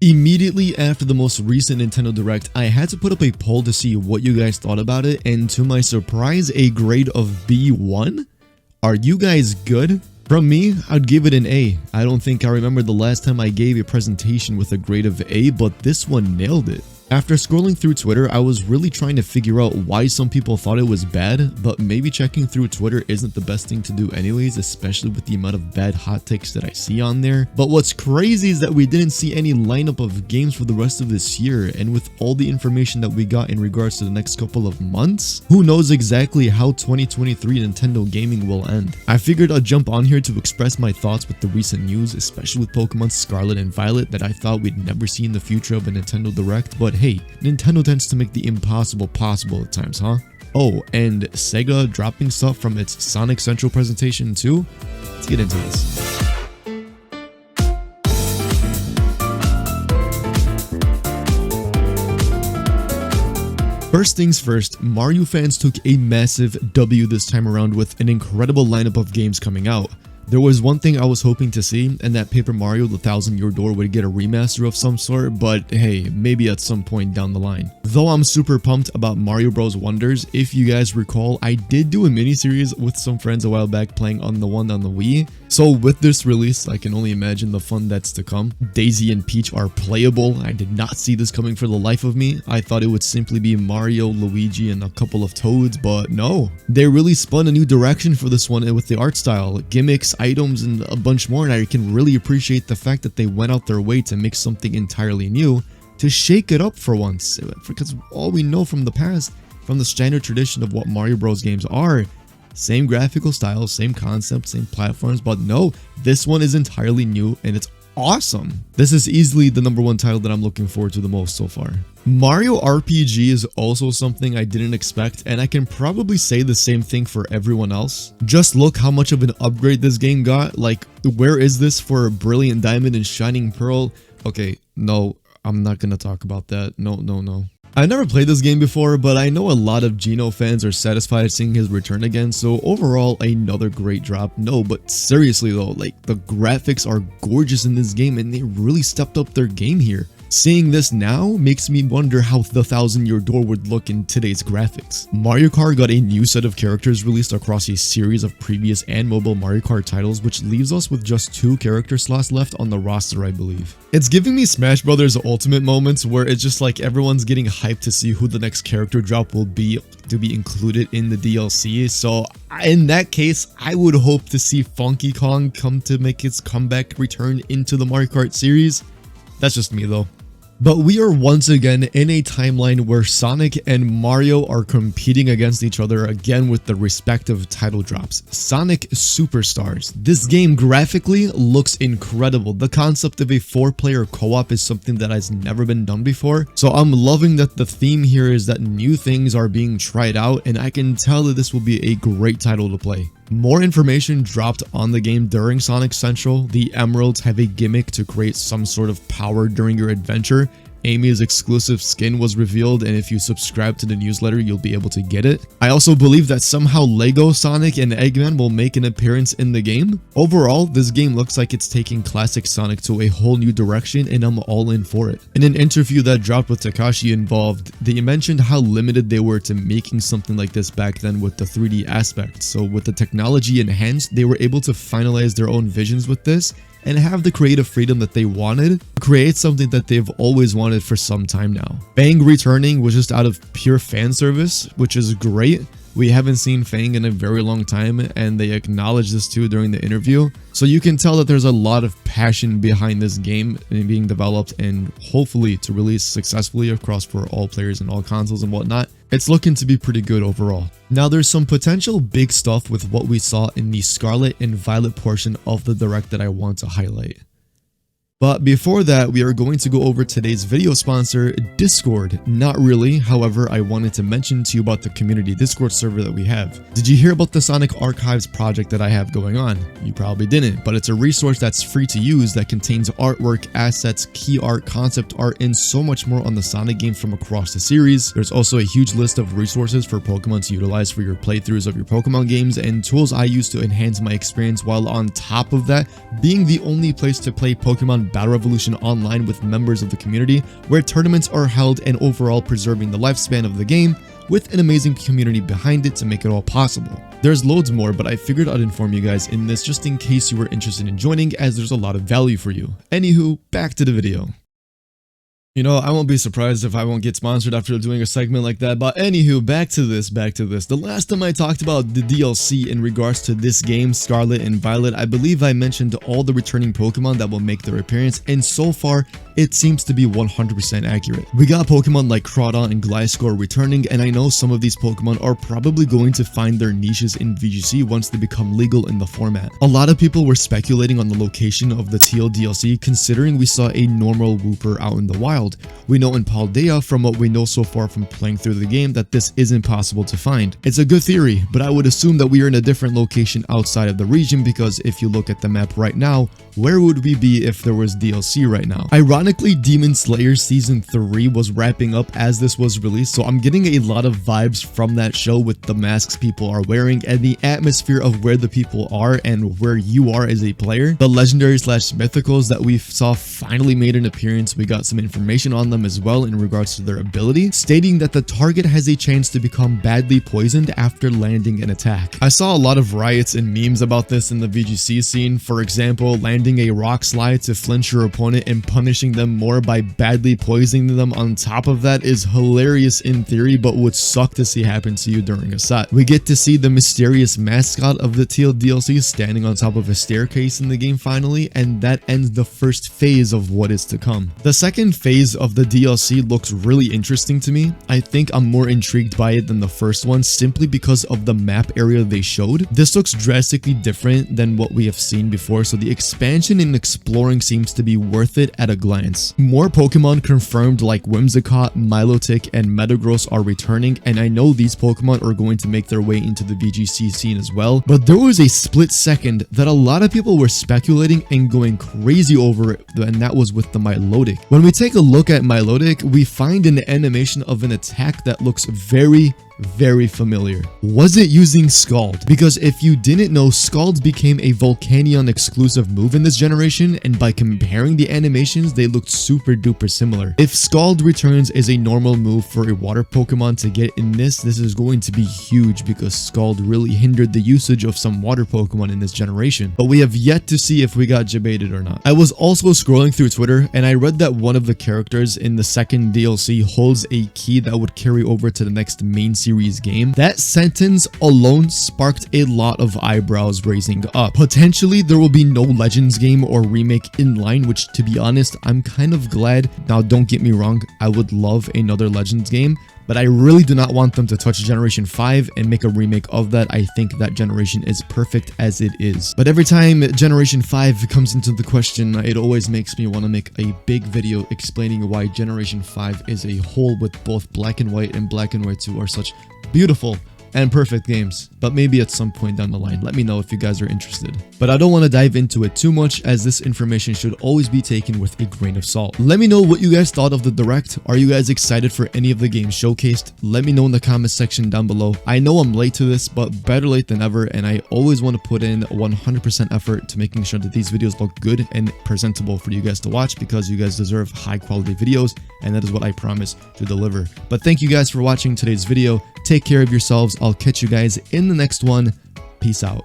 Immediately after the most recent Nintendo Direct, I had to put up a poll to see what you guys thought about it, and to my surprise, a grade of B1? Are you guys good? From me, I'd give it an A. I don't think I remember the last time I gave a presentation with a grade of A, but this one nailed it. After scrolling through Twitter, I was really trying to figure out why some people thought it was bad, but maybe checking through Twitter isn't the best thing to do anyways, especially with the amount of bad hot takes that I see on there. But what's crazy is that we didn't see any lineup of games for the rest of this year, and with all the information that we got in regards to the next couple of months, who knows exactly how 2023 Nintendo gaming will end. I figured I'd jump on here to express my thoughts with the recent news, especially with Pokemon Scarlet and Violet that I thought we'd never see in the future of a Nintendo Direct, but hey, Nintendo tends to make the impossible possible at times, huh? Oh, and Sega dropping stuff from its Sonic Central presentation too? Let's get into this. First things first, Mario fans took a massive W this time around with an incredible lineup of games coming out. There was one thing I was hoping to see, and that Paper Mario The Thousand Year Door would get a remaster of some sort, but hey, maybe at some point down the line. Though I'm super pumped about Mario Bros. Wonders, if you guys recall, I did do a mini-series with some friends a while back playing on the one on the Wii. So with this release, I can only imagine the fun that's to come. Daisy and Peach are playable. I did not see this coming for the life of me. I thought it would simply be Mario, Luigi, and a couple of Toads, but no. They really spun a new direction for this one with the art style, gimmicks, items, and a bunch more, and I can really appreciate the fact that they went out their way to make something entirely new, to shake it up for once, because all we know from the past, from the standard tradition of what Mario Bros games are, same graphical style, same concept, same platforms, but no, this one is entirely new and it's awesome. This is easily the #1 title that I'm looking forward to the most so far. Mario RPG is also something I didn't expect, and I can probably say the same thing for everyone else. Just look how much of an upgrade this game got. Like, where is this for Brilliant Diamond and Shining Pearl? Okay, no, I'm not gonna talk about that. No. I never played this game before, but I know a lot of Geno fans are satisfied seeing his return again, so overall, another great drop. No, but seriously though, like, the graphics are gorgeous in this game and they really stepped up their game here. Seeing this now makes me wonder how the Thousand Year Door would look in today's graphics. Mario Kart got a new set of characters released across a series of previous and mobile Mario Kart titles, which leaves us with just 2 character slots left on the roster, I believe. It's giving me Smash Bros. Ultimate moments where it's just like everyone's getting hyped to see who the next character drop will be to be included in the DLC. So in that case, I would hope to see Funky Kong come to make its comeback return into the Mario Kart series. That's just me though. But we are once again in a timeline where Sonic and Mario are competing against each other again with the respective title drops. Sonic Superstars. This game graphically looks incredible. The concept of a 4-player co-op is something that has never been done before. So I'm loving that the theme here is that new things are being tried out, and I can tell that this will be a great title to play. More information dropped on the game during Sonic Central. The Emeralds have a gimmick to create some sort of power during your adventure. Amy's exclusive skin was revealed, and if you subscribe to the newsletter, you'll be able to get it. I also believe that somehow Lego Sonic and Eggman will make an appearance in the game. Overall, this game looks like it's taking classic Sonic to a whole new direction, and I'm all in for it. In an interview that dropped with Takashi involved, they mentioned how limited they were to making something like this back then with the 3D aspect. So with the technology enhanced, they were able to finalize their own visions with this and have the creative freedom that they wanted to create something that they've always wanted for some time now. Fang returning was just out of pure fan service, which is great. We haven't seen Fang in a very long time, and they acknowledged this too during the interview. So you can tell that there's a lot of passion behind this game and being developed, and hopefully to release successfully across for all players and all consoles and whatnot. It's looking to be pretty good overall. Now there's some potential big stuff with what we saw in the Scarlet and Violet portion of the Direct that I want to highlight. But before that, we are going to go over today's video sponsor, Discord. Not really, however, I wanted to mention to you about the community Discord server that we have. Did you hear about the Sonic Archives project that I have going on? You probably didn't, but it's a resource that's free to use that contains artwork, assets, key art, concept art, and so much more on the Sonic games from across the series. There's also a huge list of resources for Pokemon to utilize for your playthroughs of your Pokemon games, and tools I use to enhance my experience, while on top of that, being the only place to play Pokemon Battle Revolution online with members of the community, where tournaments are held and overall preserving the lifespan of the game, with an amazing community behind it to make it all possible. There's loads more, but I figured I'd inform you guys in this just in case you were interested in joining, as there's a lot of value for you. Anywho, back to the video. You know, I won't be surprised if I won't get sponsored after doing a segment like that, but anywho, back to this. The last time I talked about the DLC in regards to this game, Scarlet and Violet, I believe I mentioned all the returning Pokemon that will make their appearance, and so far, it seems to be 100% accurate. We got Pokemon like Crawdon and Gliscor returning, and I know some of these Pokemon are probably going to find their niches in VGC once they become legal in the format. A lot of people were speculating on the location of the Teal DLC, considering we saw a normal Wooper out in the wild. We know in Paldea, from what we know so far from playing through the game, that this isn't possible to find. It's a good theory, but I would assume that we are in a different location outside of the region, because if you look at the map right now, where would we be if there was DLC right now? Ironically, Demon Slayer Season 3 was wrapping up as this was released, so I'm getting a lot of vibes from that show with the masks people are wearing and the atmosphere of where the people are and where you are as a player. The legendary / mythicals that we saw finally made an appearance. We got some information on them as well in regards to their ability, stating that the target has a chance to become badly poisoned after landing an attack. I saw a lot of riots and memes about this in the VGC scene. For example, landing a rock slide to flinch your opponent and punishing them more by badly poisoning them on top of that is hilarious in theory, but would suck to see happen to you during a set. We get to see the mysterious mascot of the Teal DLC standing on top of a staircase in the game finally, and that ends the first phase of what is to come. The second phase of the DLC looks really interesting to me. I think I'm more intrigued by it than the first one, simply because of the map area they showed. This looks drastically different than what we have seen before, so the expansion and exploring seems to be worth it at a glance. More Pokemon confirmed like Whimsicott, Milotic, and Metagross are returning, and I know these Pokemon are going to make their way into the VGC scene as well, but there was a split second that a lot of people were speculating and going crazy over it, and that was with the Milotic. When we take a look at Milotic, we find an animation of an attack that looks very familiar. Was it using Scald? Because if you didn't know, Scald became a Volcanion exclusive move in this generation, and by comparing the animations, they looked super duper similar. If Scald returns as a normal move for a water Pokemon to get in this is going to be huge, because Scald really hindered the usage of some water Pokemon in this generation. But we have yet to see if we got debated or not. I was also scrolling through Twitter, and I read that one of the characters in the second DLC holds a key that would carry over to the next main series game. That sentence alone sparked a lot of eyebrows raising up. Potentially, there will be no Legends game or remake in line, which, to be honest, I'm kind of glad. Now, don't get me wrong, I would love another Legends game, but I really do not want them to touch Generation 5 and make a remake of that. I think that generation is perfect as it is. But every time Generation 5 comes into the question, it always makes me want to make a big video explaining why Generation 5 as a whole, with both Black and White and Black and White 2, are such beautiful and perfect games. But maybe at some point down the line, let me know if you guys are interested. But I don't want to dive into it too much, as this information should always be taken with a grain of salt. Let me know what you guys thought of the Direct. Are you guys excited for any of the games showcased? Let me know in the comment section down below. I know I'm late to this, but better late than never, and I always want to put in 100% effort to making sure that these videos look good and presentable for you guys to watch, because you guys deserve high quality videos, and that is what I promise to deliver. But thank you guys for watching today's video. Take care of yourselves. I'll catch you guys in the next one. Peace out.